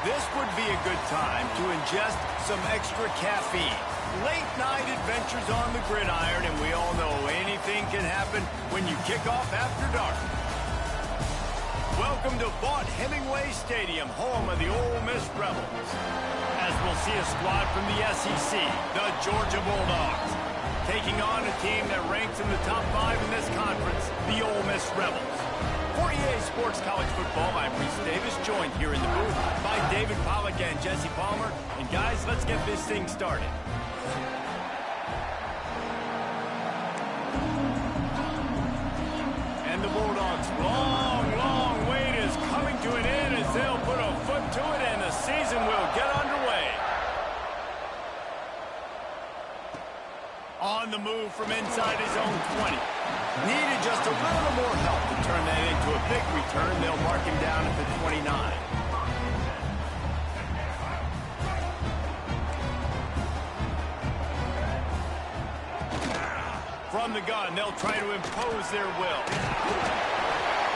This would be a good time to ingest some extra caffeine. Late night adventures on the gridiron, and we all know anything can happen when you kick off after dark. Welcome to Vaught Hemingway Stadium, home of the Ole Miss Rebels. As we'll see a squad from the SEC, the Georgia Bulldogs, taking on a team that ranks in the top 5 in this conference, the Ole Miss Rebels. For EA Sports College Football, I'm Reese Davis, joined here in the booth by David Pollack and Jesse Palmer. And guys, let's get this thing started. And the Bulldogs' long wait is coming to an end as they'll put a foot to it and the season will get underway. On the move from inside his own 20. Needed just a little more help to turn that into a big return. They'll mark him down at the 29. From the gun, they'll try to impose their will.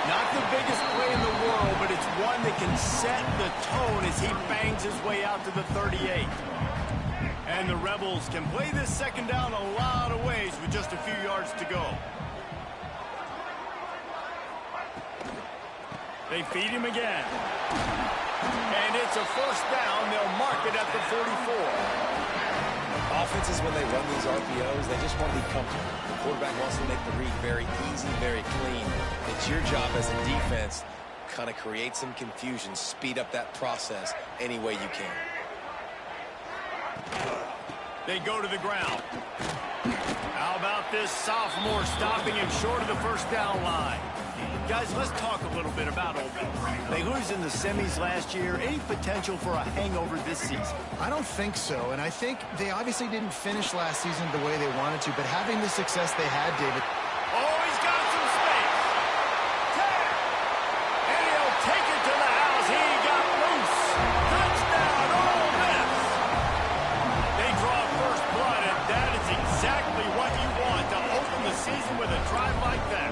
Not the biggest play in the world, but it's one that can set the tone as he bangs his way out to the 38. And the Rebels can play this second down a lot of ways with just a few yards to go. They feed him again. And it's a first down. They'll mark it at the 44. Offenses, when they run these RPOs, they just want to be comfortable. The quarterback wants to make the read very easy, very clean. It's your job as a defense, kind of create some confusion, speed up that process any way you can. They go to the ground. How about this sophomore stopping him short of the first down line? Guys, let's talk a little bit about Ole Miss. They lose in the semis last year. Any potential for a hangover this season? I don't think so, and I think they obviously didn't finish last season the way they wanted to, but having the success they had, David. Oh, he's got some space. Tag. And he'll take it to the house. He got loose. Touchdown, Ole Miss. They draw first blood, and that is exactly what you want to open the season with a drive like that.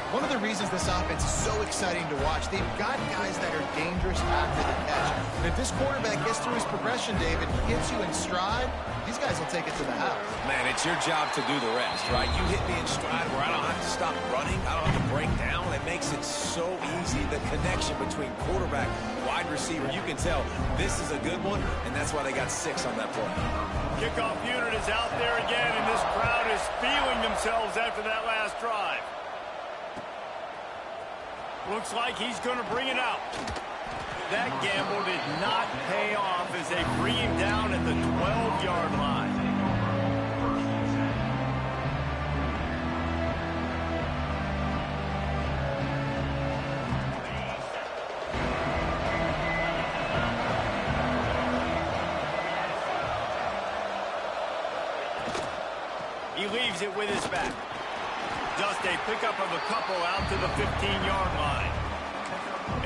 One of the reasons this offense is so exciting to watch, they've got guys that are dangerous after the catch. And if this quarterback gets through his progression, David, gets you in stride, these guys will take it to the house. Man, it's your job to do the rest, right? You hit me in stride where I don't have to stop running. I don't have to break down. It makes it so easy. The connection between quarterback, wide receiver, you can tell this is a good one, and that's why they got 6 on that play. Kickoff unit is out there again, and this crowd is feeling themselves after that last drive. Looks like he's going to bring it out. That gamble did not pay off as they bring him down at the 12-yard line. He leaves it with his back. Just a pickup of a couple out to the 15-yard line.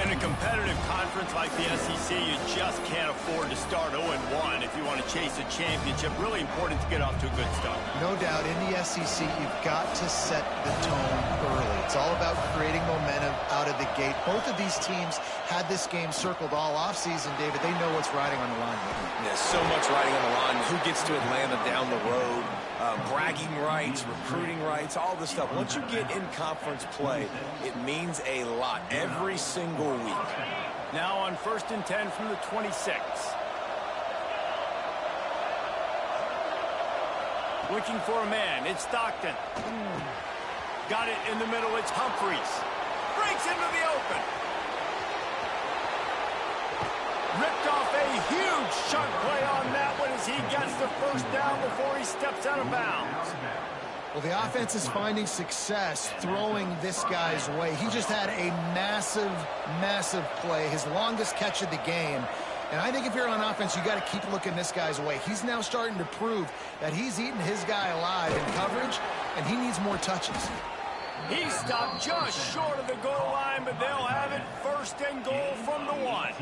In a competitive conference like the SEC, you just can't afford to start 0-1 if you want to chase a championship. Really important to get off to a good start. No doubt, in the SEC, you've got to set the tone early. It's all about creating momentum out of the gate. Both of these teams had this game circled all offseason, David. They know what's riding on the line. There's so much riding on the line. Who gets to Atlanta down the road? Bragging rights, recruiting rights, all this stuff. Once you get in conference play, it means a lot every single week. Now on 1st and 10 from the 26. Looking for a man. It's Stockton. Got it in the middle. It's Humphreys. Breaks into the open. Ripped off a huge chunk play on that one as he gets the first down before he steps out of bounds. Well, the offense is finding success throwing this guy's way. He just had a massive play, his longest catch of the game. And I think if you're on offense, you got to keep looking this guy's way. He's now starting to prove that he's eating his guy alive in coverage, and he needs more touches. He stopped just short of the goal line, but they'll have it 1st and goal from the 1.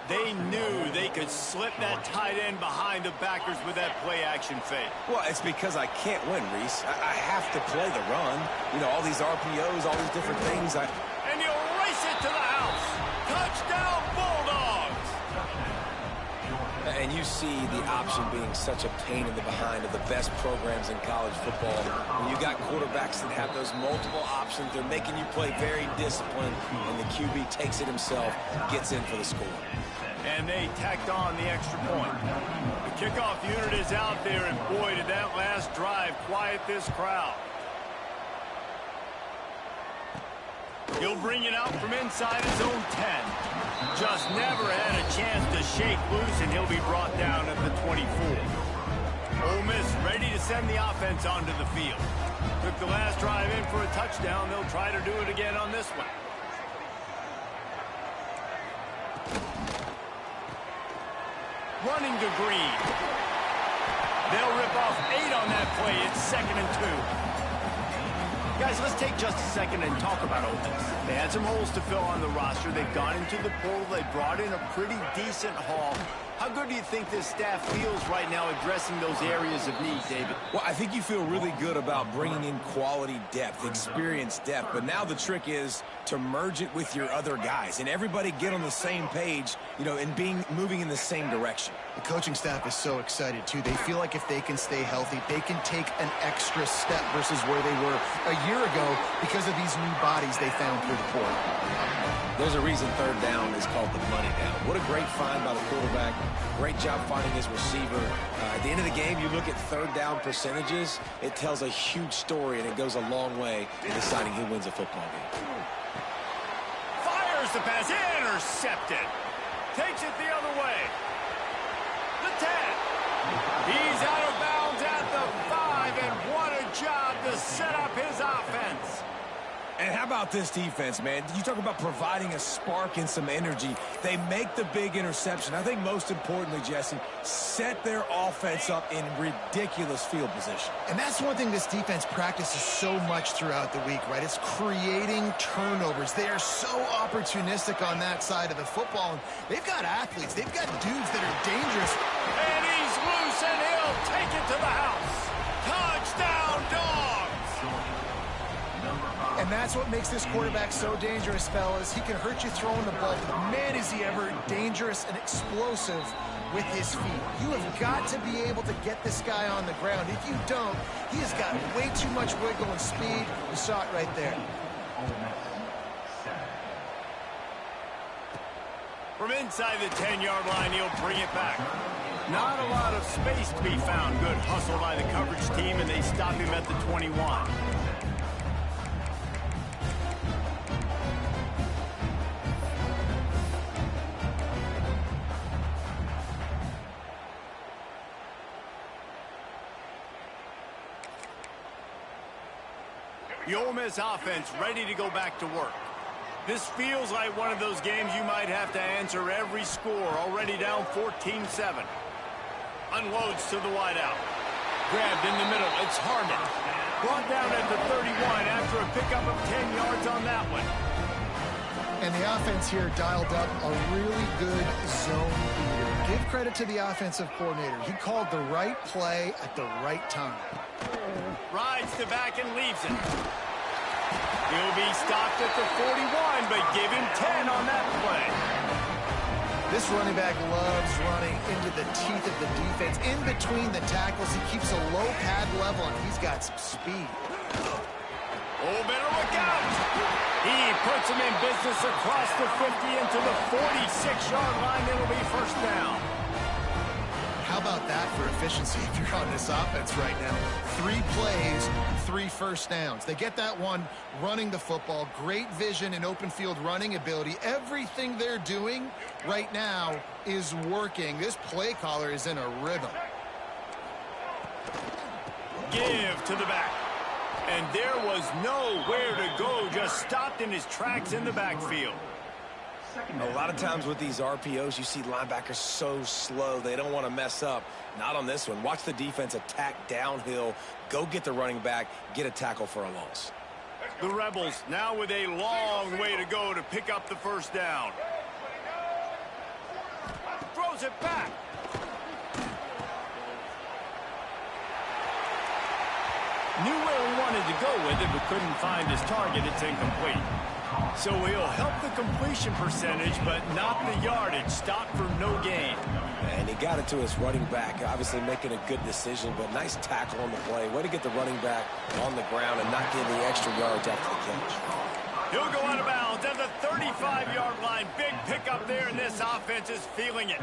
They knew they could slip that tight end behind the backers with that play-action fake. Well, it's because I can't win, Reese. I have to play the run. You know, all these RPOs, all these different things. And he'll race it to the house. Touchdown, Bull! And you see the option being such a pain in the behind of the best programs in college football. When you got quarterbacks that have those multiple options, they're making you play very disciplined, and the QB takes it himself, gets in for the score. And they tacked on the extra point. The kickoff unit is out there, and boy, did that last drive quiet this crowd. He'll bring it out from inside his own 10. Just never had a chance to shake loose, and he'll be brought down at the 24. Ole Miss ready to send the offense onto the field. Took the last drive in for a touchdown. They'll try to do it again on this one. Running to Green. They'll rip off 8 on that play. It's 2nd and 2. Guys, let's take just a second and talk about Ole Miss. They had some holes to fill on the roster. They've gone into the portal. They brought in a pretty decent haul. How good do you think this staff feels right now addressing those areas of need, David? Well, I think you feel really good about bringing in quality depth, experience depth. But now the trick is to merge it with your other guys and everybody get on the same page, you know, and moving in the same direction. The coaching staff is so excited, too. They feel like if they can stay healthy, they can take an extra step versus where they were a year ago because of these new bodies they found through the portal. There's a reason 3rd down is called the money down. What a great find by the quarterback. Great job finding his receiver. At the end of the game, you look at 3rd down percentages. It tells a huge story, and it goes a long way in deciding who wins a football game. Fires the pass. Intercepted. Takes it the other way. The 10. He's out of bounds at the 5, and what a job to set up his offense. And how about this defense, man? You talk about providing a spark and some energy. They make the big interception. I think most importantly, Jesse, set their offense up in ridiculous field position. And that's one thing this defense practices so much throughout the week, right? It's creating turnovers. They are so opportunistic on that side of the football. And they've got athletes. They've got dudes that are dangerous. And he's loose, and he'll take it to the house. Touchdown, Dogs! And that's what makes this quarterback so dangerous, fellas. He can hurt you throwing the ball. But man, is he ever dangerous and explosive with his feet. You have got to be able to get this guy on the ground. If you don't, he has got way too much wiggle and speed. You saw it right there. From inside the 10-yard line, he'll bring it back. Not a lot of space to be found. Good hustle by the coverage team, and they stop him at the 21. The Ole Miss offense ready to go back to work. This feels like one of those games you might have to answer every score. Already down 14-7. Unloads to the wideout. Grabbed in the middle. It's Harmon. Brought down at the 31 after a pickup of 10 yards on that one. And the offense here dialed up a really good zone beater. Give credit to the offensive coordinator. He called the right play at the right time. Rides the back and leaves it. He'll be stopped at the 41, but give him 10 on that play. This running back loves running into the teeth of the defense. In between the tackles, he keeps a low pad level, and he's got some speed. Oh, better look out. He puts him in business across the 50 into the 46-yard line. It'll be 1st down. How about that for efficiency if you're on this offense right now? 3 plays, 3 first downs. They get that one running the football. Great vision and open field running ability. Everything they're doing right now is working. This play caller is in a rhythm. Give to the back. And there was nowhere to go. Just stopped in his tracks in the backfield. A lot of times with these RPOs, you see linebackers so slow. They don't want to mess up. Not on this one. Watch the defense attack downhill. Go get the running back. Get a tackle for a loss. The Rebels now with a long way to go to pick up the 1st down. Throws it back. Knew where he wanted to go with it, but couldn't find his target. It's incomplete. So he'll help the completion percentage, but not the yardage. Stop for no gain. And he got it to his running back, obviously making a good decision, but nice tackle on the play. Way to get the running back on the ground and not give the extra yards after the catch. He'll go out of bounds at the 35-yard line. Big pickup there, and this offense is feeling it.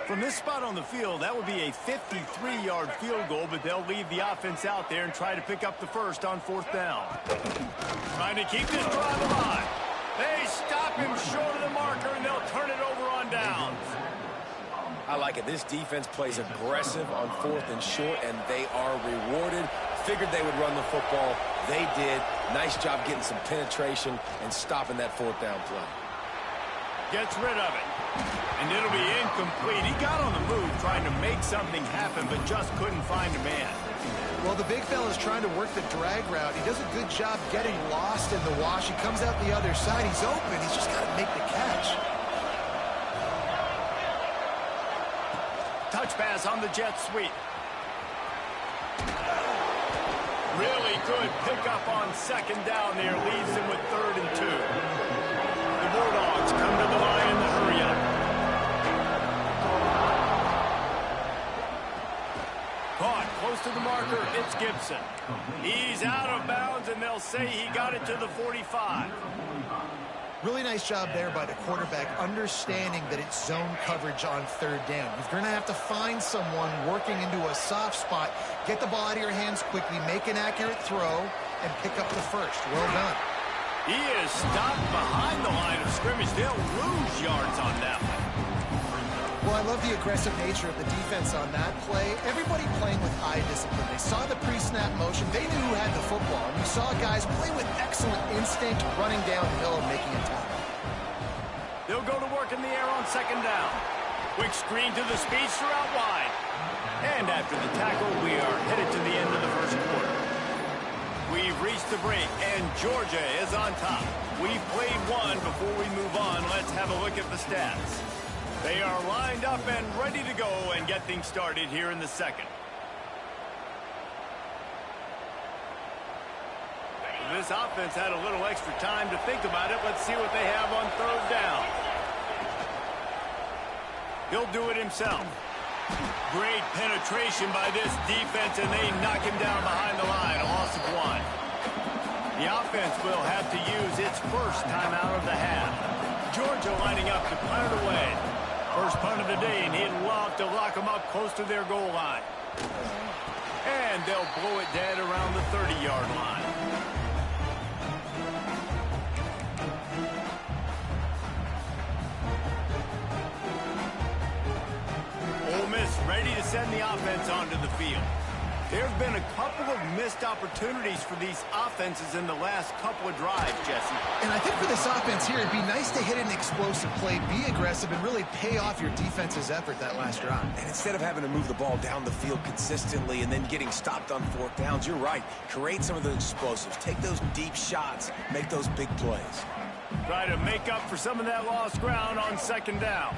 From this spot on the field, that would be a 53-yard field goal, but they'll leave the offense out there and try to pick up the first on 4th down. Trying to keep this drive alive. They stop him short of the marker, and they'll turn it over on downs. I like it. This defense plays aggressive on 4th and short, and they are rewarded. Figured they would run the football. They did. Nice job getting some penetration and stopping that 4th down play. Gets rid of it. And it'll be incomplete. He got on the move trying to make something happen, but just couldn't find a man. Well, the big fella's trying to work the drag route. He does a good job getting lost in the wash. He comes out the other side. He's open. He's just got to make the catch. Touch pass on the jet sweep. Really good pickup on 2nd down there. Leaves him with 3rd and 2. The Bulldogs come to the line in the hurry up. Caught close to the marker. It's Gibson. He's out of bounds, and they'll say he got it to the 45. Really nice job there by the quarterback, understanding that it's zone coverage on 3rd down. You're going to have to find someone working into a soft spot, get the ball out of your hands quickly, make an accurate throw, and pick up the first. Well done. He is stopped behind the line of scrimmage. They'll lose yards on that one. Well, I love the aggressive nature of the defense on that play. Everybody playing with eye discipline. They saw the pre-snap motion. They knew who had the football. And you saw guys play with excellent instinct, running downhill and making a tackle. They'll go to work in the air on 2nd down. Quick screen to the speedster out wide. And after the tackle, we are headed to the end of the 1st quarter. We've reached the break, and Georgia is on top. We've played one. Before we move on, let's have a look at the stats. They are lined up and ready to go and get things started here in the 2nd. This offense had a little extra time to think about it. Let's see what they have on 3rd down. He'll do it himself. Great penetration by this defense, and they knock him down behind the line. A loss of 1. The offense will have to use its first time out of the half. Georgia lining up to punt it away. First punt of the day, and he'd love to lock them up close to their goal line. And they'll blow it dead around the 30-yard line. Ole Miss ready to send the offense onto the field. There have been a couple of missed opportunities for these offenses in the last couple of drives, Jesse. And I think for this offense here, it'd be nice to hit an explosive play, be aggressive, and really pay off your defense's effort that last drive. And instead of having to move the ball down the field consistently and then getting stopped on 4th downs, you're right. Create some of those explosives. Take those deep shots. Make those big plays. Try to make up for some of that lost ground on 2nd down.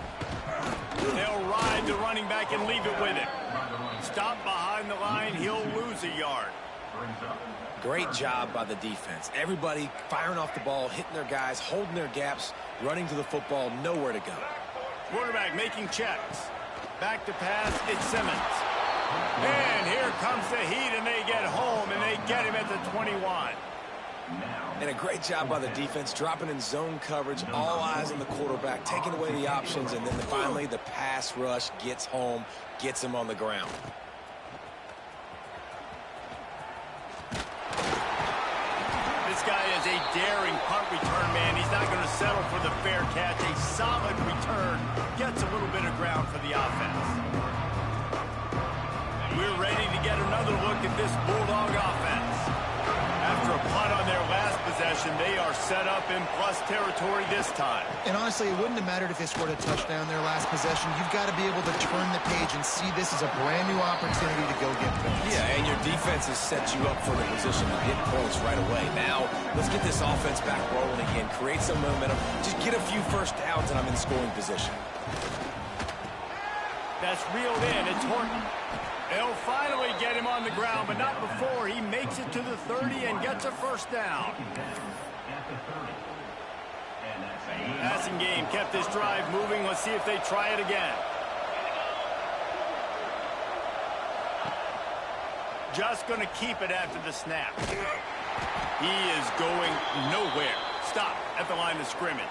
They'll ride the running back and leave it with him. Stop behind the line, he'll lose a yard. Great job by the defense. Everybody firing off the ball, hitting their guys, holding their gaps, running to the football, nowhere to go. Quarterback making checks. Back to pass, it's Simmons. And here comes the heat, and they get home, and they get him at the 21. And a great job by the defense, dropping in zone coverage, all eyes on the quarterback, taking away the options, and then finally the pass rush gets home, gets him on the ground. This guy is a daring punt return man. He's not going to settle for the fair catch. A solid return gets a little bit of ground for the offense. We're ready to get another look at this Bulldog offense. After a punt on their last possession, they are set up in plus territory this time. And honestly, it wouldn't have mattered if they scored a touchdown their last possession. You've got to be able to turn the page and see this as a brand new opportunity to go get points. Yeah, and your defense has set you up for the position to get points right away. Now, let's get this offense back rolling again, create some momentum, just get a few first downs, and I'm in scoring position. That's reeled in. It's Horton. They'll finally get him on the ground, but not before he makes it to the 30 and gets a first down. Passing game kept this drive moving. Let's see if they try it again. Just going to keep it after the snap. He is going nowhere. Stop at the line of scrimmage.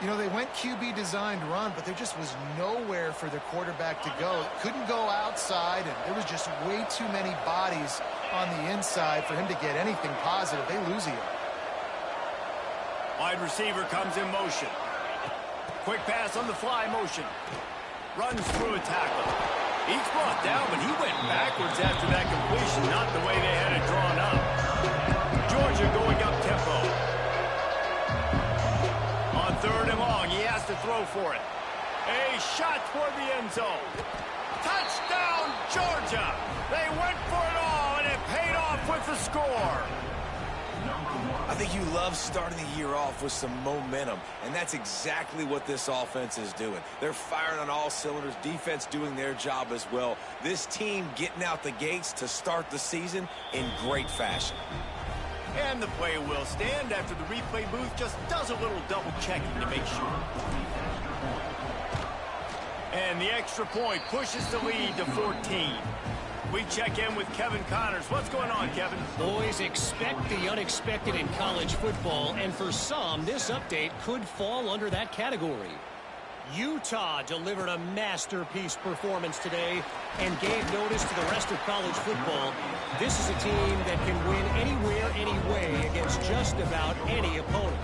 You know, they went QB designed run, but there just was nowhere for their quarterback to go. Couldn't go outside, and there was just way too many bodies on the inside for him to get anything positive. They lose here. Wide receiver comes in motion. Quick pass on the fly motion. Runs through a tackle. He's brought down, but he went backwards after that completion, not the way they had it drawn up. Georgia going up tempo. On 3rd and long, he has to throw for it. A shot toward the end zone. Touchdown, Georgia! They went for it all, and it paid off with the score. I think you love starting the year off with some momentum, and that's exactly what this offense is doing. They're firing on all cylinders, defense doing their job as well. This team getting out the gates to start the season in great fashion. And the play will stand after the replay booth just does a little double checking to make sure. And the extra point pushes the lead to 14. We check in with Kevin Connors. What's going on, Kevin? Boys, expect the unexpected in college football, and for some, this update could fall under that category. Utah delivered a masterpiece performance today and gave notice to the rest of college football. This is a team that can win anywhere, anyway against just about any opponent.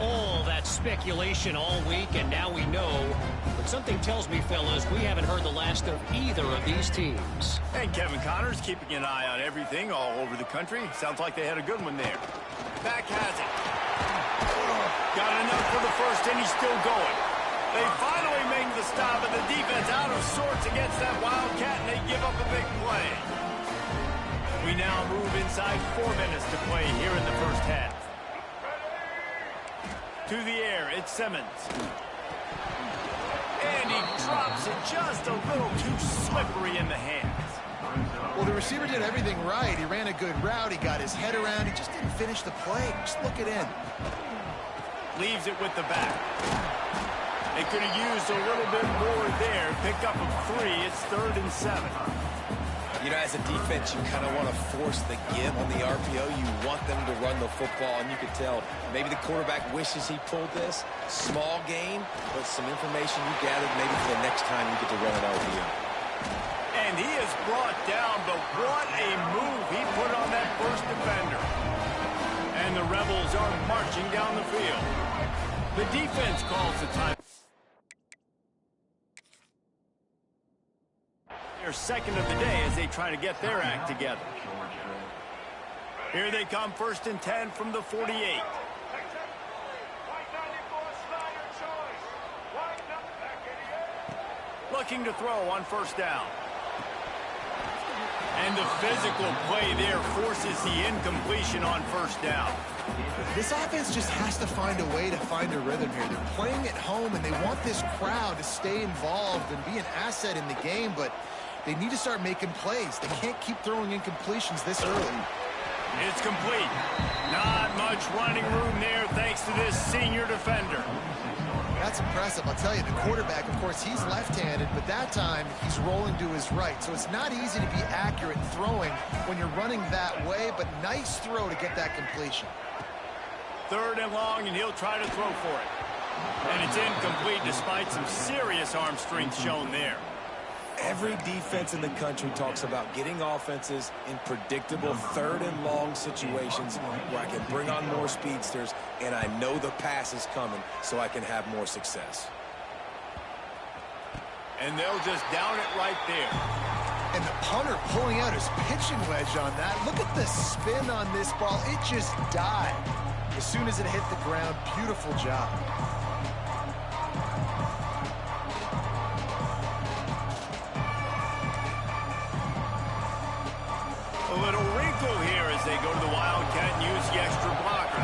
All that speculation all week, and now we know. But something tells me, fellas, we haven't heard the last of either of these teams. And Kevin Connors keeping an eye on everything all over the country. Sounds like they had a good one there. Back has it. Got enough for the first, and he's still going. They finally make the stop, and the defense out of sorts against that Wildcat, and they give up a big play. We now move inside 4 minutes to play here in the first half. To the air, it's Simmons. And he drops it just a little too slippery in the hands. Well, the receiver did everything right. He ran a good route. He got his head around. He just didn't finish the play. Just look it in. Leaves it with the back. They could have used a little bit more there. Pick up a 3. It's 3rd and 7. You know, as a defense, you kind of want to force the give on the RPO. You want them to run the football, and you can tell maybe the quarterback wishes he pulled this. Small gain, but some information you gathered maybe for the next time you get to run an RPO. And he is brought down, but what a move he put on that first defender. And the Rebels are marching down the field. The defense calls the time. Their second of the day as they try to get their act together. Here they come, 1st and 10 from the 48. Looking to throw on 1st down. And the physical play there forces the incompletion on 1st down. This offense just has to find a way to find a rhythm here. They're playing at home, and they want this crowd to stay involved and be an asset in the game, but they need to start making plays. They can't keep throwing incompletions this early. It's complete. Not much running room there thanks to this senior defender. That's impressive. I'll tell you, the quarterback, of course, he's left-handed, but that time he's rolling to his right. So it's not easy to be accurate throwing when you're running that way, but nice throw to get that completion. 3rd and long, and he'll try to throw for it. And it's incomplete despite some serious arm strength shown there. Every defense in the country talks about getting offenses in predictable 3rd and long situations where I can bring on more speedsters and I know the pass is coming so I can have more success. And they'll just down it right there. And the punter pulling out his pitching wedge on that. Look at the spin on this ball. It just died as soon as it hit the ground. Beautiful job. A little wrinkle here as they go to the Wildcat and use the extra blocker.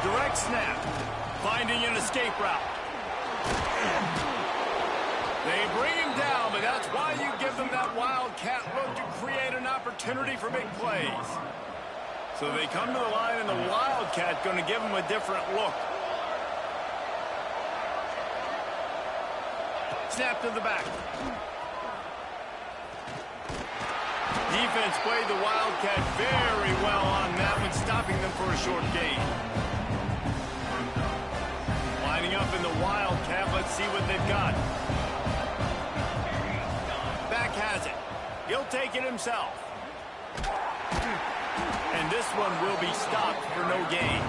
Direct snap. Finding an escape route. They bring him down, but that's why you give them that wildcat look to create an opportunity for big plays. So they come to the line, and the wildcat going to give them a different look. Snap to the back. Defense played the wildcat very well on that one, stopping them for a short gain. Lining up in the wildcat, let's see what they've got. Back has it. He'll take it himself. And this one will be stopped for no gain.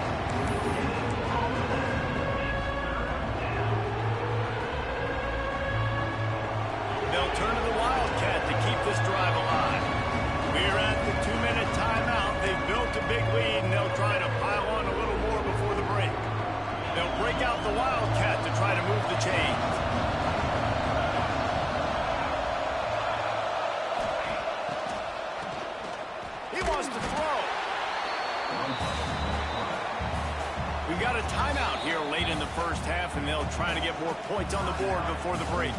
They'll turn to the wildcat to keep this drive alive. We're at the 2-minute timeout. They've built a big lead, and they'll try to pile on a little more before the break. They'll break out the wildcat to try to move the chains. He wants to throw. We've got a timeout here late in the first half, and they'll try to get more points on the board before the break.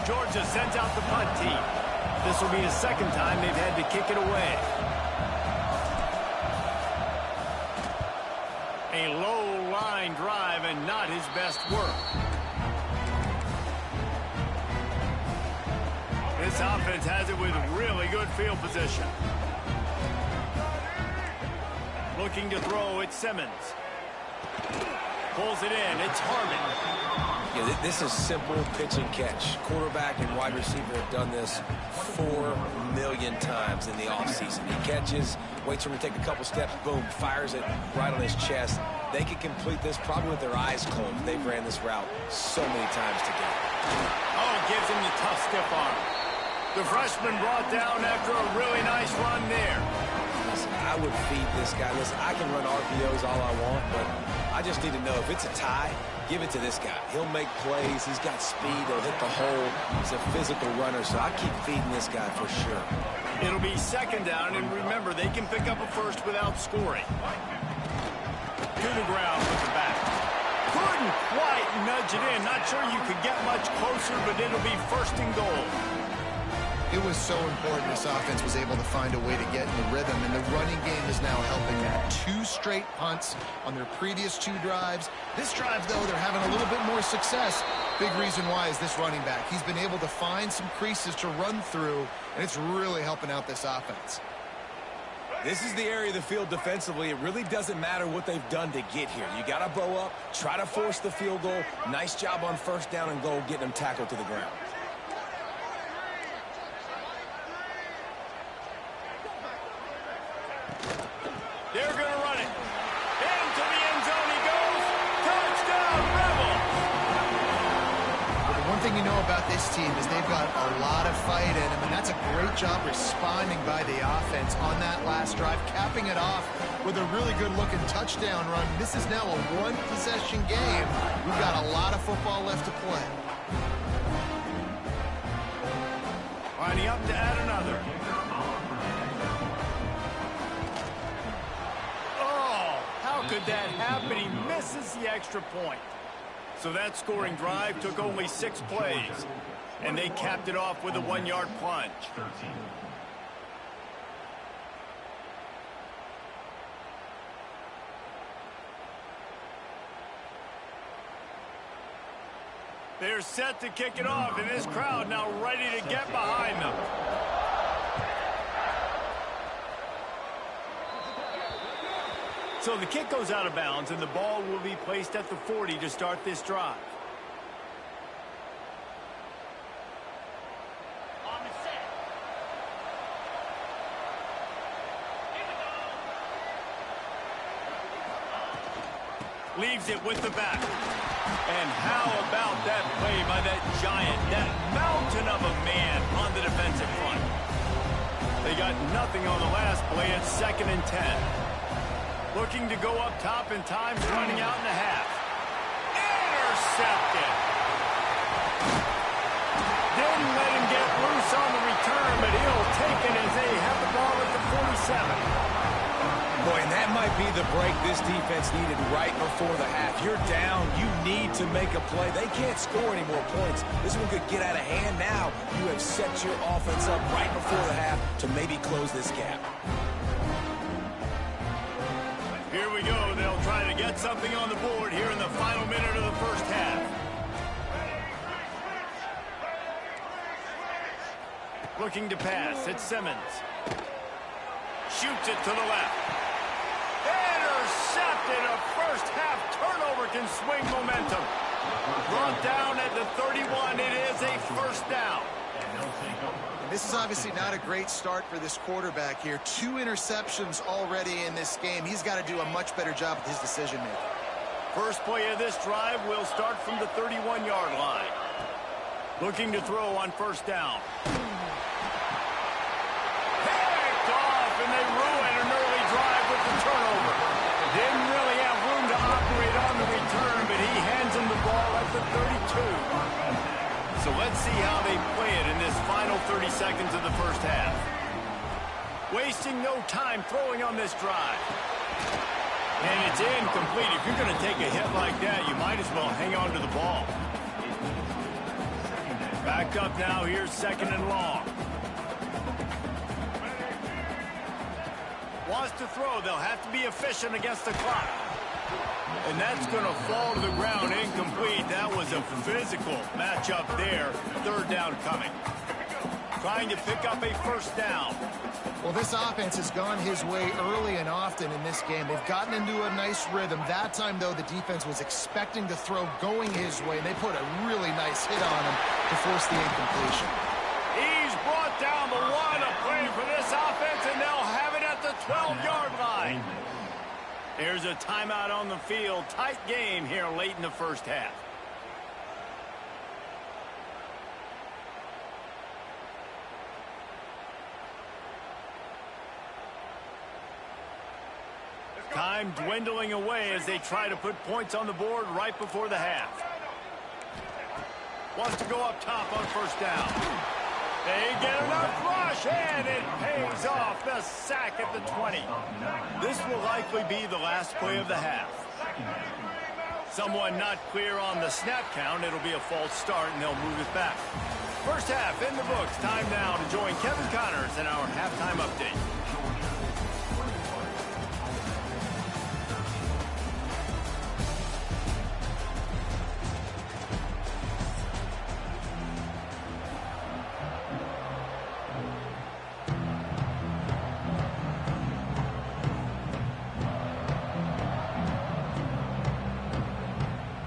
Georgia sends out the punt team. This will be the second time they've had to kick it away. A low-line drive and not his best work. This offense has it with really good field position. Looking to throw, it's Simmons. Pulls it in, it's Harmon. Yeah, this is simple pitch and catch. Quarterback and wide receiver have done this 4 million times in the offseason. He catches, waits for him to take a couple steps, boom, fires it right on his chest. They can complete this probably with their eyes closed. They've ran this route so many times together. Oh, gives him the tough stiff arm. The freshman brought down after a really nice run there. Listen, I would feed this guy. Listen, I can run RPOs all I want, but I just need to know if it's a tie, give it to this guy. He'll make plays. He's got speed. He'll hit the hole. He's a physical runner, so I keep feeding this guy for sure. It'll be second down, and remember, they can pick up a first without scoring. To the ground with the back. Couldn't quite nudge it in. Not sure you could get much closer, but it'll be first and goal. It was so important this offense was able to find a way to get in the rhythm, and the running game is now helping that. 2 straight punts on their previous 2 drives. This drive, though, they're having a little bit more success. Big reason why is this running back. He's been able to find some creases to run through, and it's really helping out this offense. This is the area of the field defensively. It really doesn't matter what they've done to get here. You got to bow up, try to force the field goal. Nice job on first down and goal, getting them tackled to the ground. They're going to run it. Into the end zone he goes. Touchdown, Rebels! Well, the one thing you know about this team is they've got a lot of fight in them, and that's a great job responding by the offense on that last drive, capping it off with a really good-looking touchdown run. This is now a 1-possession game. We've got a lot of football left to play. Lining up to add another. Could that happen? He misses the extra point. So that scoring drive took only 6 plays, and they capped it off with a 1-yard plunge. They're set to kick it off, and this crowd now ready to get behind them. So the kick goes out of bounds, and the ball will be placed at the 40 to start this drive. On the set. Leaves it with the back. And how about that play by that giant, that mountain of a man on the defensive front? They got nothing on the last play. It's 2nd and 10. Looking to go up top, and time's running out in the half. Intercepted. Didn't let him get loose on the return, but he'll take it as they have the ball at the 47. Boy, and that might might be the break this defense needed right before the half. You're down. You need to make a play. They can't score any more points. This one could get out of hand now. You have set your offense up right before the half to maybe close this gap. Here we go. They'll try to get something on the board here in the final minute of the first half. Looking to pass. It's Simmons. Shoots it to the left. Intercepted. A first half turnover can swing momentum. Brought down at the 31. It is a first down. And this is obviously not a great start for this quarterback here. 2 interceptions already in this game. He's got to do a much better job with his decision-making. First play of this drive will start from the 31-yard line. Looking to throw on first down. Picked off, and they ruin an early drive with the turnover. Didn't really have room to operate on the return, but he hands him the ball at the 32. So let's see how they play it in this final 30 seconds of the first half. Wasting no time throwing on this drive. And it's incomplete. If you're going to take a hit like that, you might as well hang on to the ball. Back up now. Here's second and long. Wants to throw. They'll have to be efficient against the clock. And that's going to fall to the ground incomplete. That was a physical matchup there. Third down coming. Trying to pick up a first down. Well, this offense has gone his way early and often in this game. They've gotten into a nice rhythm. That time, though, the defense was expecting the throw going his way, and they put a really nice hit on him to force the incompletion. He's brought down the one. A play for this offense, and they'll have it at the 12-yard line. There's a timeout on the field. Tight game here late in the first half. Time dwindling away as they try to put points on the board right before the half. Wants to go up top on first down. They get enough rush, and it pays off. The sack at the 20. This will likely be the last play of the half. Someone not clear on the snap count. It'll be a false start, and they'll move it back. First half in the books. Time now to join Kevin Connors in our halftime update.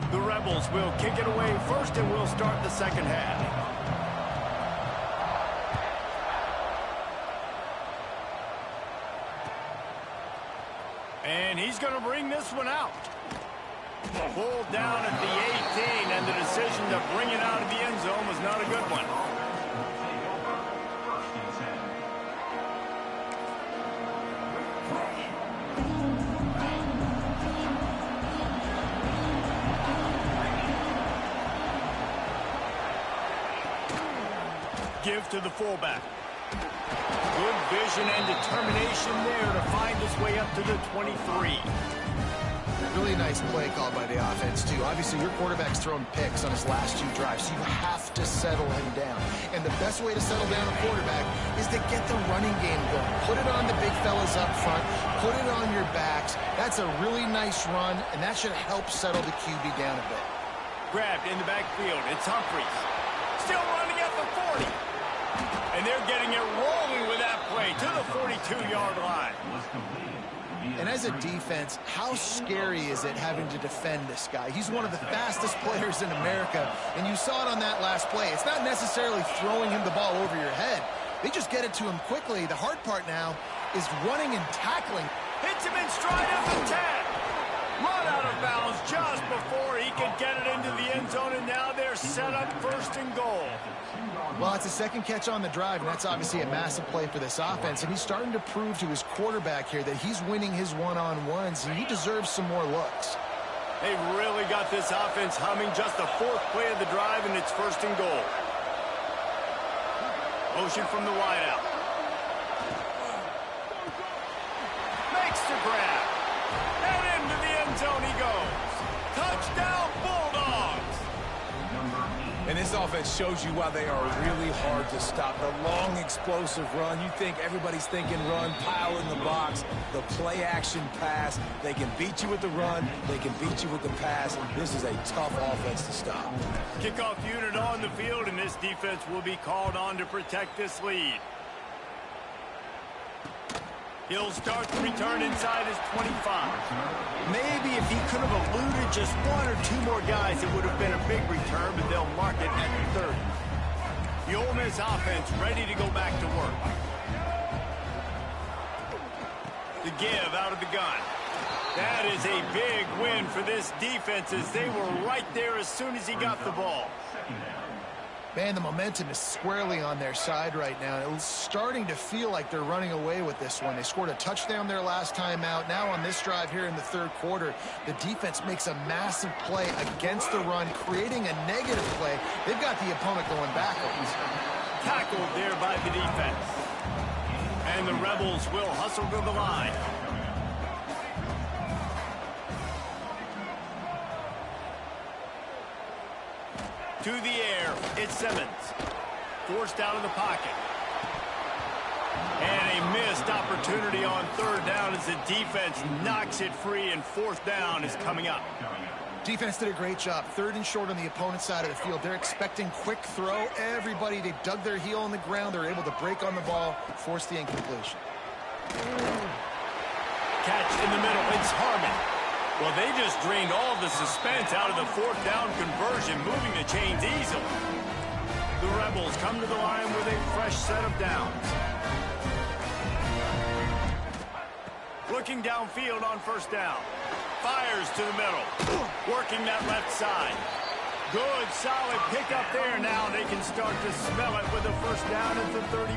The Rebels will kick it away first, and we'll start the second half. And he's going to bring this one out. Pulled down at the 18, and the decision to bring it out of the end zone was not a good one. Give to the fullback. Good vision and determination there to find his way up to the 23. Really nice play call by the offense, too. Obviously, your quarterback's thrown picks on his last 2 drives, so you have to settle him down. And the best way to settle down a quarterback is to get the running game going. Put it on the big fellas up front. Put it on your backs. That's a really nice run, and that should help settle the QB down a bit. Grabbed in the backfield. It's Humphries. Still running at the 40. And they're getting it rolling with that play to the 42-yard line. And as a defense, how scary is it having to defend this guy? He's one of the fastest players in America, and you saw it on that last play. It's not necessarily throwing him the ball over your head. They just get it to him quickly. The hard part now is running and tackling. Hits him in stride at the 10. Run out of bounds just before he could get it into the end zone, and now they're set up first and goal. Well, it's a second catch on the drive, and that's obviously a massive play for this offense, and he's starting to prove to his quarterback here that he's winning his one-on-ones, and he deserves some more looks. They've really got this offense humming. Just the 4th play of the drive, and it's first and goal. Motion from the wideout. Makes the grab. This offense shows you why they are really hard to stop. The long, explosive run. You think everybody's thinking run, pile in the box. The play-action pass. They can beat you with the run. They can beat you with the pass. This is a tough offense to stop. Kickoff unit on the field, and this defense will be called on to protect this lead. He'll start the return inside his 25. Maybe if he could have eluded just one or two more guys, it would have been a big return, but they'll mark it at 30. The Ole Miss offense ready to go back to work. The give out of the gun. That is a big win for this defense as they were right there as soon as he got the ball. Man, the momentum is squarely on their side right now. It's starting to feel like they're running away with this one. They scored a touchdown their last time out. Now on this drive here in the third quarter, the defense makes a massive play against the run, creating a negative play. They've got the opponent going backwards. Tackled there by the defense. And the Rebels will hustle to the line. To the air, it's Simmons. Forced out of the pocket. And a missed opportunity on third down as the defense knocks it free, and fourth down is coming up. Defense did a great job. Third and short on the opponent's side of the field. They're expecting quick throw. Everybody, they dug their heel on the ground. They're able to break on the ball, force the incompletion. Catch in the middle. It's Harmon. Well, they just drained all the suspense out of the fourth down conversion, moving the chains easily. The Rebels come to the line with a fresh set of downs. Looking downfield on first down. Fires to the middle. Working that left side. Good, solid pickup there. Now they can start to smell it with a first down at the 31.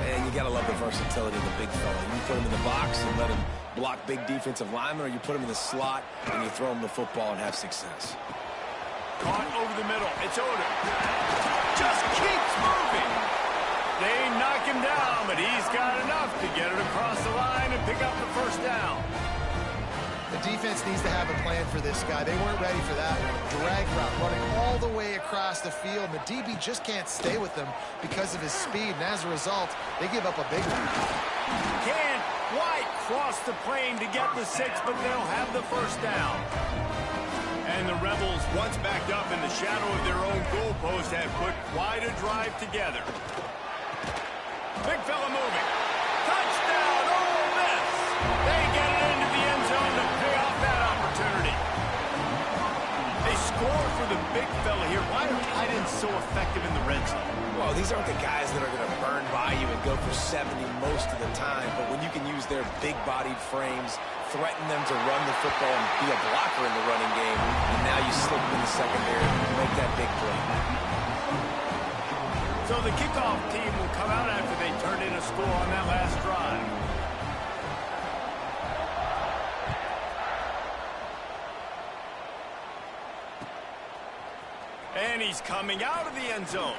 Man, you got to love the versatility of the big fella. You put him in the box and let him block big defensive linemen, or you put him in the slot and you throw him the football and have success. Caught over the middle. It's Odom. Just keeps moving. They knock him down, but he's got enough to get it across the line and pick up the first down. The defense needs to have a plan for this guy. They weren't ready for that one. Drag route running all the way across the field. The DB just can't stay with them because of his speed, and as a result, they give up a big one. Can't quite cross the plane to get the 6, but they'll have the first down. And the Rebels, once backed up in the shadow of their own goalpost, have put quite a drive together. Big fella moving. Touchdown, Ole Miss. They get it into the end zone to pay off that opportunity. They score for the big fella here. Why are tight ends so effective in the red zone? Well, these aren't the guys that are going to burn by you and go for 70 most of the time, but when you can use their big-bodied frames, threaten them to run the football and be a blocker in the running game, and now you slip them in the secondary and make that big play. So the kickoff team will come out after they turn in a score on that last drive. And he's coming out of the end zone.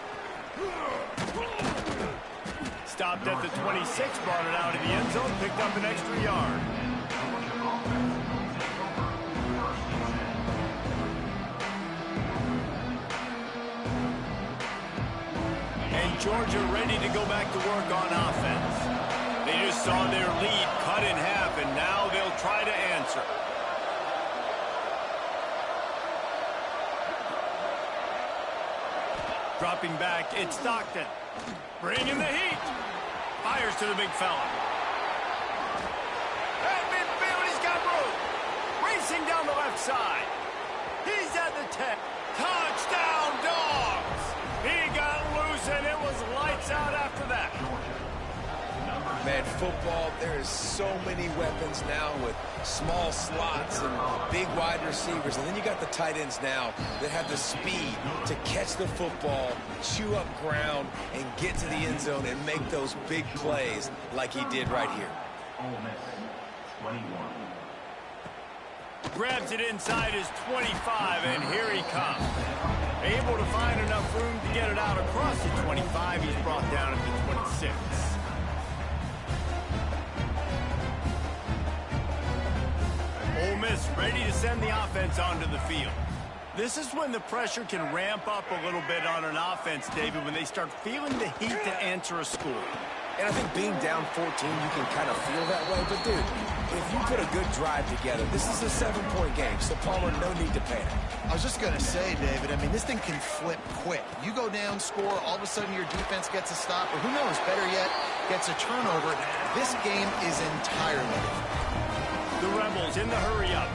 Stopped at the 26, brought it out of the end zone, picked up an extra yard. And Georgia ready to go back to work on offense. They just saw their lead cut in half, and now they'll try to answer. Dropping back, it's Stockton. Bringing the heat. Fires to the big fella. At midfield, he's got room. Racing down the left side. He's at the 10. Touchdown, Dogs. He got loose, and it was lights out after that. Man, football, there is so many weapons now with small slots and big wide receivers. And then you got the tight ends now that have the speed to catch the football, chew up ground, and get to the end zone and make those big plays like he did right here. Grabs it inside his 25, and here he comes. Able to find enough room to get it out across the 25. He's brought down at the 26. Ole Miss ready to send the offense onto the field. This is when the pressure can ramp up a little bit on an offense, David, when they start feeling the heat to answer a score. And I think being down 14, you can kind of feel that way. But, dude, if you put a good drive together, this is a 7-point game, so Palmer, no need to panic. I was just going to say, David, I mean, this thing can flip quick. You go down, score, all of a sudden your defense gets a stop, or who knows, better yet, gets a turnover. This game is entirely different. The Rebels in the hurry-up.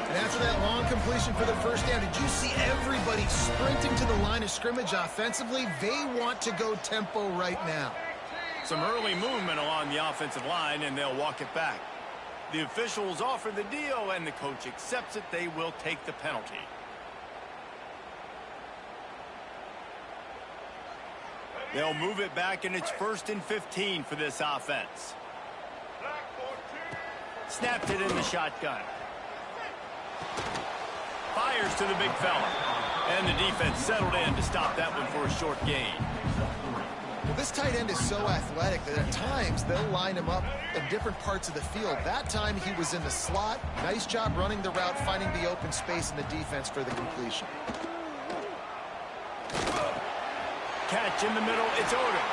And after that long completion for the first down, did you see everybody sprinting to the line of scrimmage offensively? They want to go tempo right now. Some early movement along the offensive line, and they'll walk it back. The officials offer the deal, and the coach accepts it. They will take the penalty. They'll move it back, and it's 1st and 15 for this offense. Snapped it in the shotgun. Fires to the big fella. And the defense settled in to stop that one for a short gain. Well, this tight end is so athletic that at times they'll line him up in different parts of the field. That time he was in the slot. Nice job running the route, finding the open space in the defense for the completion. Catch in the middle. It's Odom.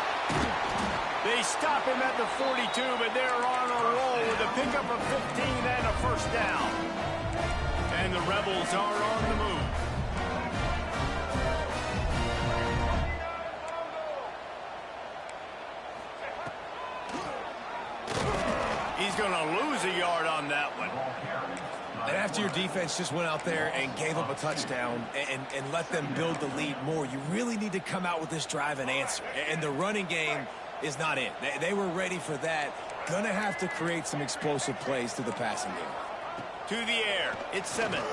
They stop him at the 42, but they're on a roll with a pickup of 15 and a first down. And the Rebels are on the move. He's going to lose a yard on that one. And after your defense just went out there and gave up a touchdown and let them build the lead more, you really need to come out with this drive and answer. And the running game is not in. They were ready for that. Going to have to create some explosive plays through the passing game. To the air, it's Simmons.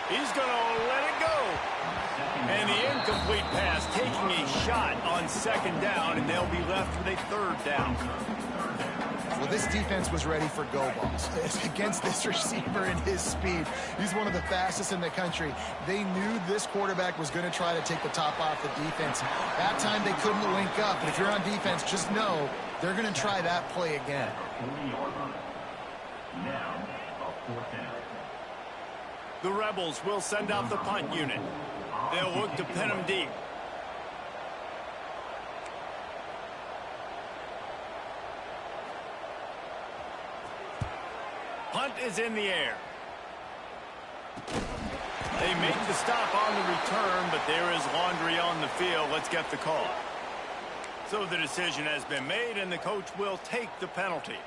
He's going to let it go. And the incomplete pass taking a shot on 2nd down, and they'll be left with a 3rd down. Well, this defense was ready for go balls against this receiver and his speed. He's one of the fastest in the country. They knew this quarterback was going to try to take the top off the defense. That time they couldn't link up. But if you're on defense, just know they're going to try that play again. The Rebels will send out the punt unit. They'll look to pin them deep. Punt is in the air. They make the stop on the return, but there is laundry on the field. Let's get the call. So the decision has been made, and the coach will take the penalty.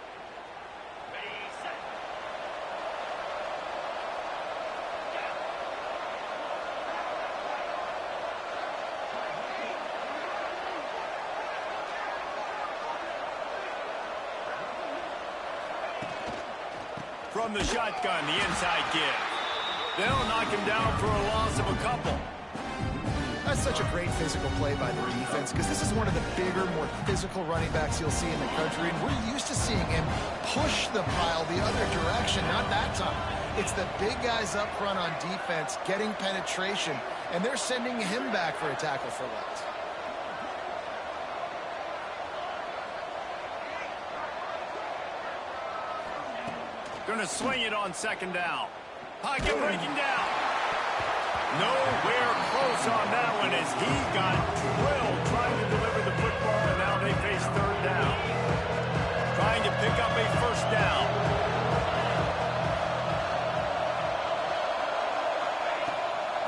From the shotgun, the inside give. They'll knock him down for a loss of a couple. That's such a great physical play by the defense because this is one of the bigger, more physical running backs you'll see in the country, and we're used to seeing him push the pile the other direction. Not that time. It's the big guys up front on defense getting penetration, and they're sending him back for a tackle for loss. Going to swing it on 2nd down. Pocket breaking down. Nowhere close on that one as he got drilled trying to deliver the football, and now they face 3rd down. Trying to pick up a 1st down.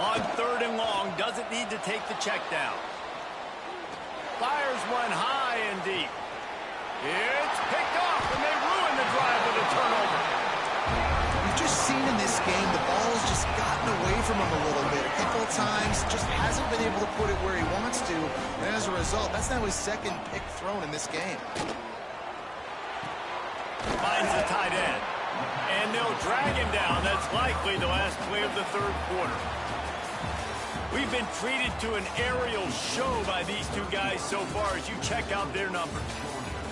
On 3rd and long, doesn't need to take the check down. Fires one high and deep. It's picked off, and they ruin the drive with a turnover. We've just seen in this game the ball has just gotten away from him a little bit. A couple of times, just hasn't been able to put it where he wants to. And as a result, that's now his 2nd pick thrown in this game. Finds the tight end. And they'll drag him down. That's likely the last play of the 3rd quarter. We've been treated to an aerial show by these two guys so far as you check out their numbers.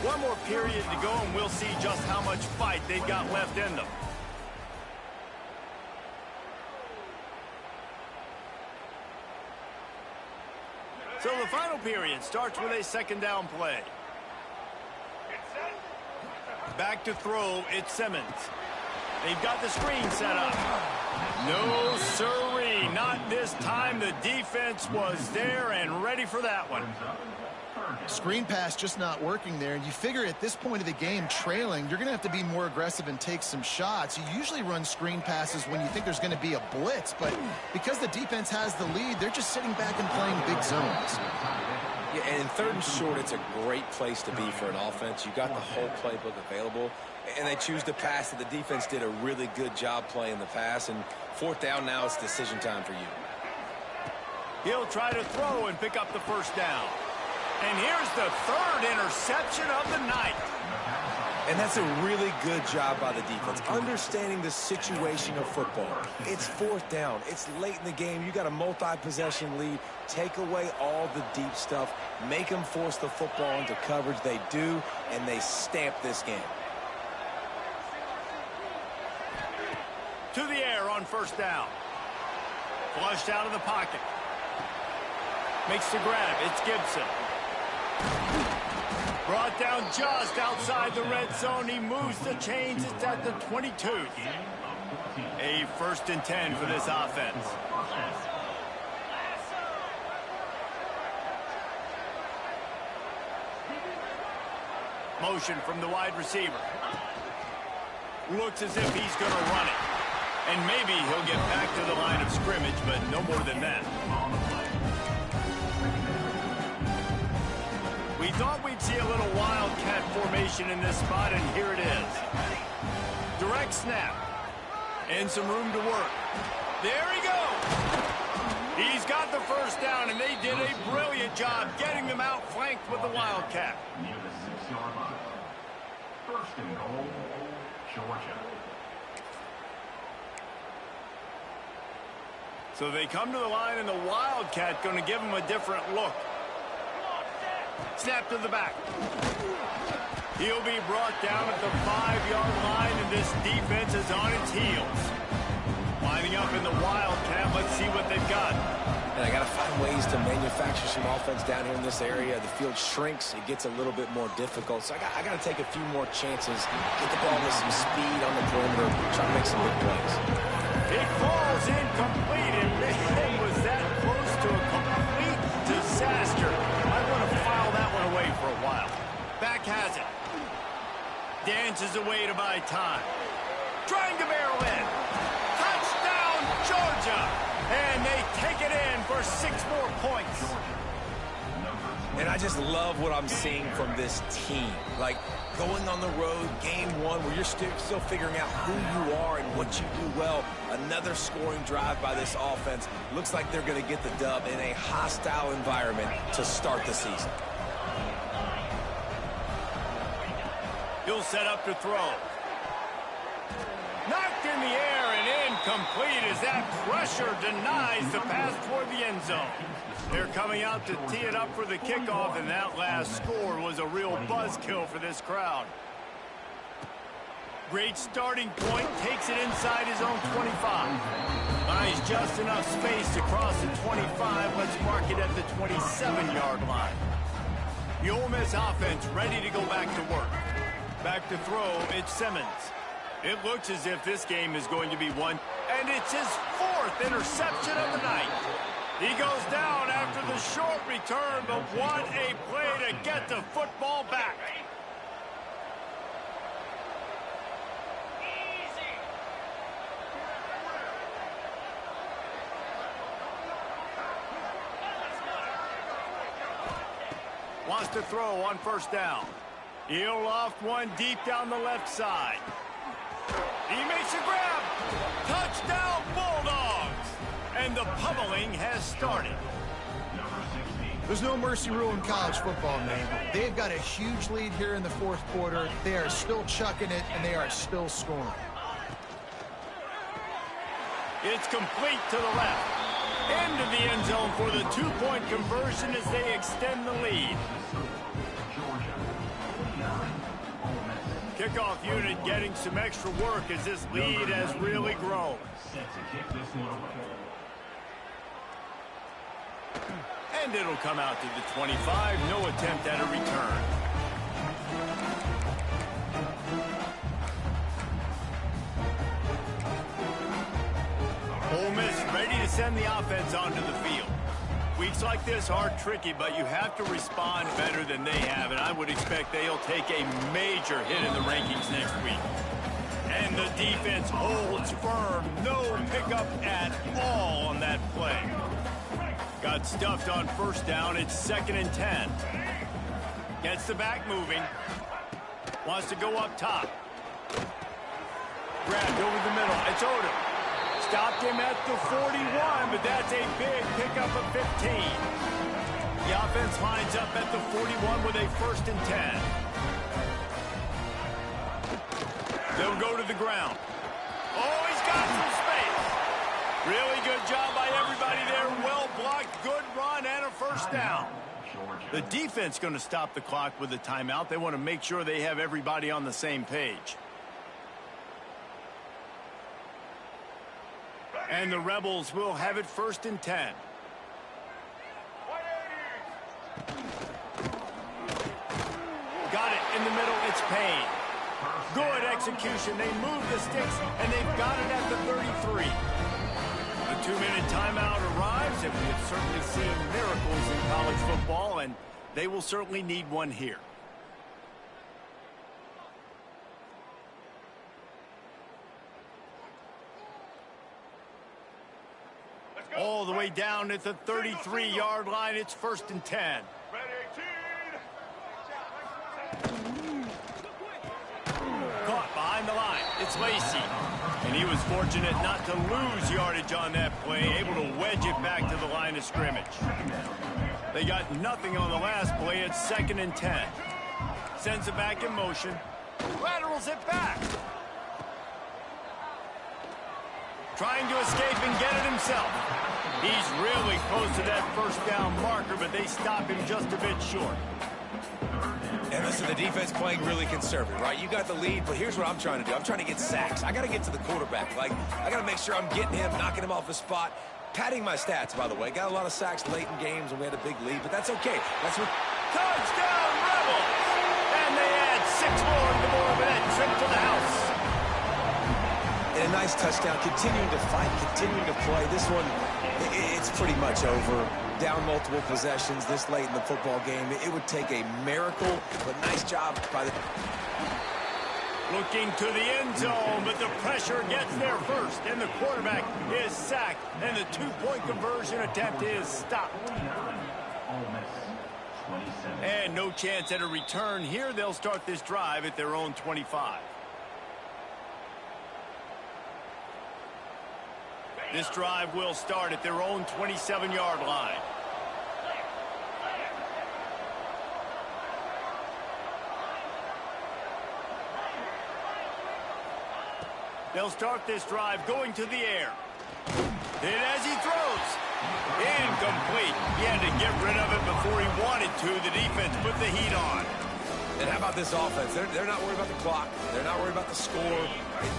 One more period to go, and we'll see just how much fight they've got left in them. So the final period starts with a 2nd down play. Back to throw, it's Simmons. They've got the screen set up. No siree. Hey, not this time. The defense was there and ready for that one. Screen pass just not working there. And you figure at this point of the game, trailing, you're going to have to be more aggressive and take some shots. You usually run screen passes when you think there's going to be a blitz. But because the defense has the lead, they're just sitting back and playing big zones. Yeah, and in 3rd and short, it's a great place to be for an offense. You got the whole playbook available, and they choose to pass it. The defense did a really good job playing the pass, and 4th down now, it's decision time for you. He'll try to throw and pick up the first down. And here's the 3rd interception of the night. And that's a really good job by the defense, understanding the situation of football. It's 4th down. It's late in the game. You got a multi-possession lead. Take away all the deep stuff. Make them force the football into coverage. They do, and they stamp this game. To the air on 1st down. Flushed out of the pocket. Makes the grab. It's Gibson. Brought down just outside the red zone. He moves the chains. It's at the 22. A 1st and 10 for this offense. Motion from the wide receiver. Looks as if he's going to run it. And maybe he'll get back to the line of scrimmage, but no more than that. We thought we'd see a little wildcat formation in this spot, and here it is. Direct snap. And some room to work. There he goes. He's got the first down, and they did a brilliant job getting them outflanked with the wildcat. Near the 6-yard line. 1st and goal, Georgia. So they come to the line, and the wildcat going to give them a different look. Snap to the back. He'll be brought down at the 5-yard line, and this defense is on its heels. Lining up in the wildcat. Let's see what they've got. And I got to find ways to manufacture some offense down here in this area. The field shrinks. It gets a little bit more difficult. So I got to take a few more chances. Get the ball with some speed on the perimeter. Try to make some big plays. It falls incomplete, and man, was that close to a complete disaster. I want to file that one away for a while. Back has it. Dances away to buy time. Trying to barrel in. Touchdown, Georgia! And they take it in for 6 more points. And I just love what I'm seeing from this team. Like, going on the road, game 1, where you're still figuring out who you are and what you do well. Another scoring drive by this offense. Looks like they're going to get the dub in a hostile environment to start the season. He'll set up to throw. Knocked in the air and incomplete as that pressure denies the pass toward the end zone. They're coming out to tee it up for the kickoff, and that last score was a real buzzkill for this crowd. Great starting point, takes it inside his own 25. Buys just enough space to cross the 25. Let's mark it at the 27-yard line. The Ole Miss offense ready to go back to work. Back to throw, it's Simmons. It looks as if this game is going to be won, and it's his 4th interception of the night. He goes down after the short return, but what a play to get the football back. Wants to throw on 1st down. He'll loft one deep down the left side. He makes a grab. Touchdown, Bulldogs. And the pummeling has started. There's no mercy rule in college football, man. They've got a huge lead here in the 4th quarter. They are still chucking it, and they are still scoring. It's complete to the left. Into the end zone for the 2-point conversion as they extend the lead. Kickoff unit getting some extra work as this lead has really grown. And it'll come out to the 25. No attempt at a return. Ole Miss ready to send the offense onto the field. Weeks like this are tricky, but you have to respond better than they have, and I would expect they'll take a major hit in the rankings next week. And the defense holds firm. No pickup at all on that play. Got stuffed on first down. It's 2nd and 10. Gets the back moving. Wants to go up top. Grabbed over the middle. It's Odom. Stopped him at the 41, but that's a big pickup of 15. The offense lines up at the 41 with a 1st and 10. They'll go to the ground. Oh, he's got some space. Really good job by everybody there. Well blocked, good run, and a 1st down. The defense going to stop the clock with a timeout. They want to make sure they have everybody on the same page. And the Rebels will have it 1st and 10. Got it in the middle. It's Payne. Good execution. They move the sticks, and they've got it at the 33. The 2-minute timeout arrives, and we have certainly seen miracles in college football, and they will certainly need one here. All the way down at the 33-yard line. It's 1st and 10. Caught behind the line. It's Lacey. And he was fortunate not to lose yardage on that play, able to wedge it back to the line of scrimmage. They got nothing on the last play. It's 2nd and 10. Sends it back in motion. Laterals it back. Trying to escape and get it himself. He's really close to that 1st down marker, but they stop him just a bit short. And listen, the defense playing really conservative, right? You got the lead, but here's what I'm trying to do. I'm trying to get sacks. I got to get to the quarterback. Like, I got to make sure I'm getting him, knocking him off his spot. Padding my stats, by the way. Got a lot of sacks late in games when we had a big lead, but that's okay. That's what... Touchdown, Rebels! And they add 6 more to the board with that trip to the house. And a nice touchdown. Continuing to fight, continuing to play. This one, it's pretty much over. Down multiple possessions this late in the football game. It would take a miracle, but nice job by the... Looking to the end zone, but the pressure gets there first, and the quarterback is sacked, and the 2-point conversion attempt is stopped. And no chance at a return here. They'll start this drive at their own 25. This drive will start at their own 27-yard line. They'll start this drive going to the air. And as he throws, incomplete. He had to get rid of it before he wanted to. The defense put the heat on. And how about this offense? They're not worried about the clock. They're not worried about the score.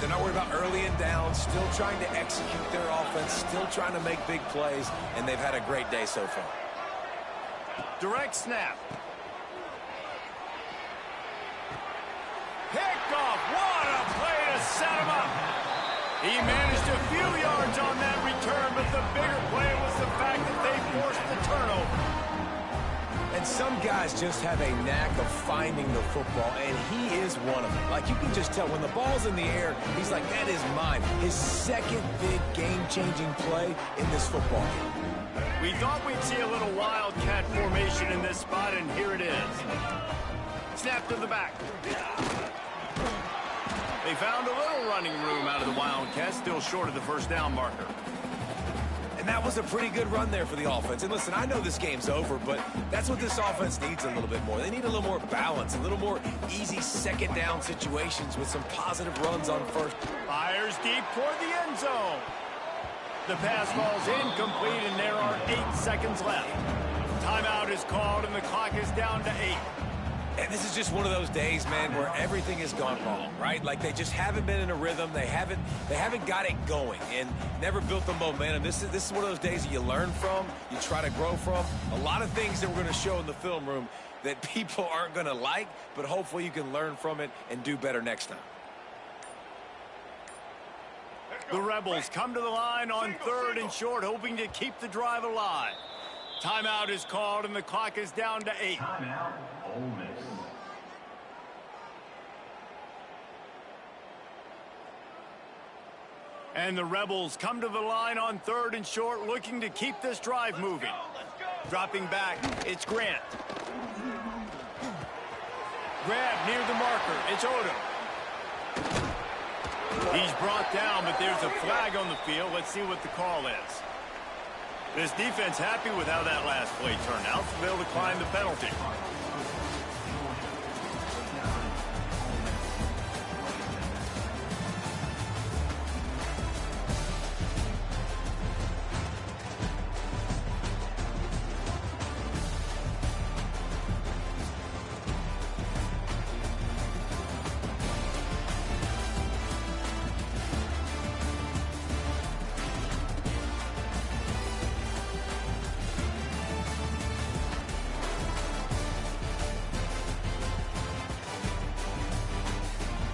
They're not worried about early and down. Still trying to execute their offense. Still trying to make big plays. And they've had a great day so far. Direct snap. Picked off. What a play to set him up. He managed a few yards on that return, but the bigger play was the fact that they forced the turnover. And some guys just have a knack of finding the football, and he is one of them. Like, you can just tell when the ball's in the air, he's like, that is mine. His second big game-changing play in this football game. We thought we'd see a little wildcat formation in this spot, and here it is. Snap to the back. They found a little running room out of the Wildcats, still short of the 1st down marker. And that was a pretty good run there for the offense. And listen, I know this game's over, but that's what this offense needs a little bit more. They need a little more balance, a little more easy 2nd down situations with some positive runs on 1st. Fires deep toward the end zone. The pass falls incomplete, and there are 8 seconds left. Timeout is called, and the clock is down to 8. And this is just one of those days, man, where everything has gone wrong, right? Like, they just haven't been in a rhythm. They haven't got it going and never built the momentum. This is one of those days that you learn from, you try to grow from. A lot of things that we're going to show in the film room that people aren't going to like, but hopefully you can learn from it and do better next time. The Rebels come to the line on 3rd and short, hoping to keep the drive alive. Timeout is called, and the clock is down to 8. Timeout, Ole Miss. And the Rebels come to the line on 3rd and short, looking to keep this drive moving. Dropping back, it's Grant. Grab near the marker, it's Odom. He's brought down, but there's a flag on the field. Let's see what the call is. This defense happy with how that last play turned out, so they'll decline the penalty.